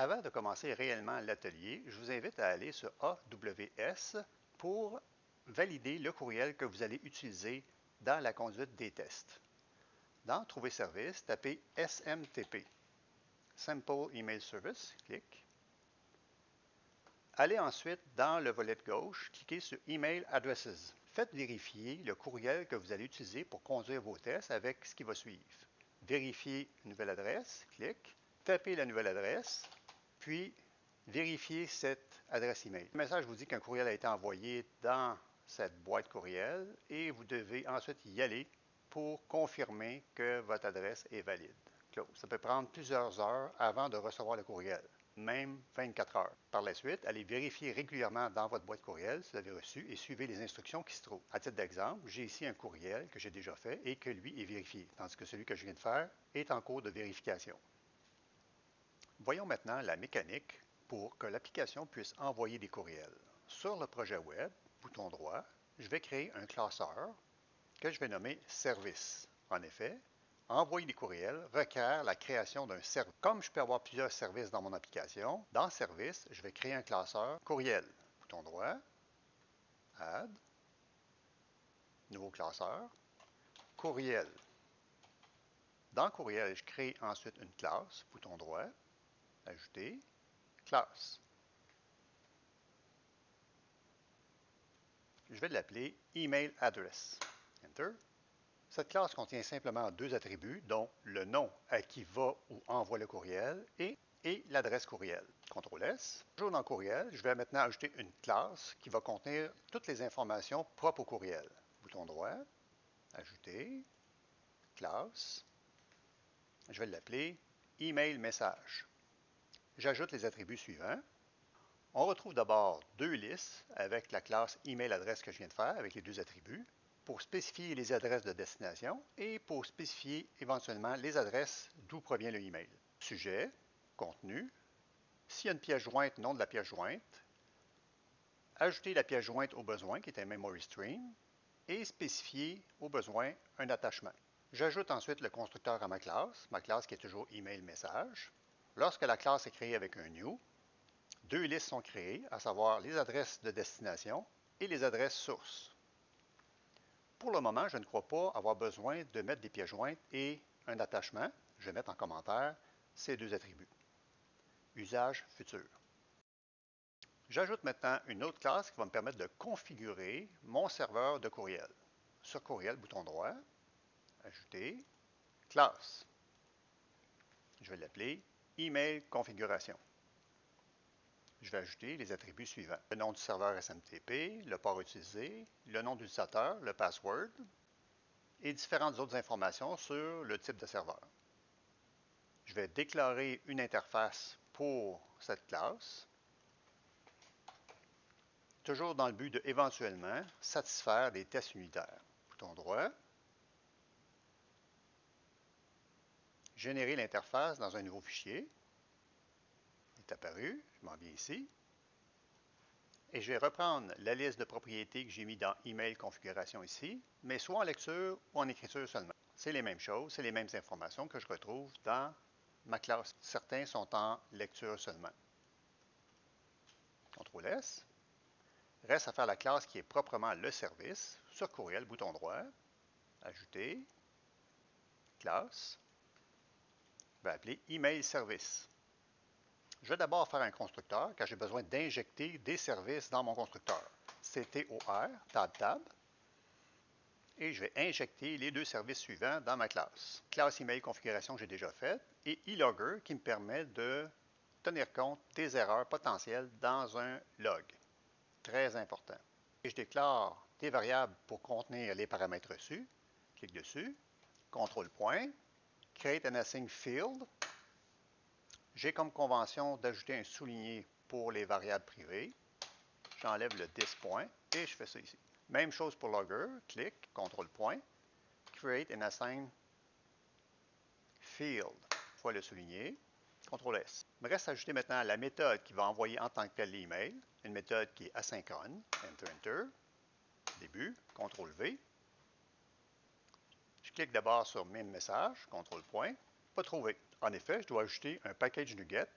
Avant de commencer réellement l'atelier, je vous invite à aller sur AWS pour valider le courriel que vous allez utiliser dans la conduite des tests. Dans Trouver service, tapez SMTP, Simple Email Service, clic. Allez ensuite dans le volet de gauche, cliquez sur Email Addresses. Faites vérifier le courriel que vous allez utiliser pour conduire vos tests avec ce qui va suivre. Vérifier une nouvelle adresse, clic. Tapez la nouvelle adresse, puis vérifiez cette adresse email. Le message vous dit qu'un courriel a été envoyé dans cette boîte courriel et vous devez ensuite y aller pour confirmer que votre adresse est valide. Ça peut prendre plusieurs heures avant de recevoir le courriel, même 24 heures. Par la suite, allez vérifier régulièrement dans votre boîte courriel si vous avez reçu et suivez les instructions qui se trouvent. À titre d'exemple, j'ai ici un courriel que j'ai déjà fait et que lui est vérifié, tandis que celui que je viens de faire est en cours de vérification. Voyons maintenant la mécanique pour que l'application puisse envoyer des courriels. Sur le projet web, bouton droit, je vais créer un classeur que je vais nommer Service. En effet, envoyer des courriels requiert la création d'un service. Comme je peux avoir plusieurs services dans mon application, dans Service, je vais créer un classeur Courriel. Bouton droit, Add, nouveau classeur, Courriel. Dans Courriel, je crée ensuite une classe, bouton droit, Ajouter, classe. Je vais l'appeler Email Address. Enter. Cette classe contient simplement deux attributs, dont le nom à qui va ou envoie le courriel et l'adresse courriel. CTRL S. Toujours dans Courriel, je vais maintenant ajouter une classe qui va contenir toutes les informations propres au courriel. Bouton droit, Ajouter, classe. Je vais l'appeler Email Message. J'ajoute les attributs suivants. On retrouve d'abord deux listes avec la classe Email Adresse que je viens de faire avec les deux attributs pour spécifier les adresses de destination et pour spécifier éventuellement les adresses d'où provient le email. Sujet, contenu, s'il y a une pièce jointe, nom de la pièce jointe, ajouter la pièce jointe au besoin qui est un memory stream et spécifier au besoin un attachement. J'ajoute ensuite le constructeur à ma classe qui est toujours Email Message. Lorsque la classe est créée avec un new, deux listes sont créées, à savoir les adresses de destination et les adresses sources. Pour le moment, je ne crois pas avoir besoin de mettre des pièces jointes et un attachement. Je vais mettre en commentaire ces deux attributs. Usage futur. J'ajoute maintenant une autre classe qui va me permettre de configurer mon serveur de courriel. Sur Courriel, bouton droit, Ajouter, classe. Je vais l'appeler Email Configuration. Je vais ajouter les attributs suivants. Le nom du serveur SMTP, le port utilisé, le nom d'utilisateur, le password et différentes autres informations sur le type de serveur. Je vais déclarer une interface pour cette classe, toujours dans le but de éventuellement satisfaire des tests unitaires. Bouton droit, générer l'interface dans un nouveau fichier. Il est apparu, je m'en viens ici. Et je vais reprendre la liste de propriétés que j'ai mis dans Email Configuration ici, mais soit en lecture ou en écriture seulement. C'est les mêmes choses, c'est les mêmes informations que je retrouve dans ma classe. Certains sont en lecture seulement. CTRL S. Reste à faire la classe qui est proprement le service. Sur Courriel, bouton droit, Ajouter, classe. Je vais appeler Email Service. Je vais d'abord faire un constructeur car j'ai besoin d'injecter des services dans mon constructeur. CTOR, tab. Et je vais injecter les deux services suivants dans ma classe. Classe email configuration que j'ai déjà faite et eLogger qui me permet de tenir compte des erreurs potentielles dans un log. Très important. Et je déclare des variables pour contenir les paramètres reçus. Clique dessus. CTRL point. Create and assign field. J'ai comme convention d'ajouter un souligné pour les variables privées. J'enlève le this point et je fais ça ici. Même chose pour logger, clic, CTRL point, create and assign field, fois le souligner, CTRL S. Il me reste à ajouter maintenant la méthode qui va envoyer en tant que tel l'email, une méthode qui est asynchrone, enter, début, CTRL V. Je clique d'abord sur même message, CTRL point, pas trouvé. En effet, je dois ajouter un package NuGet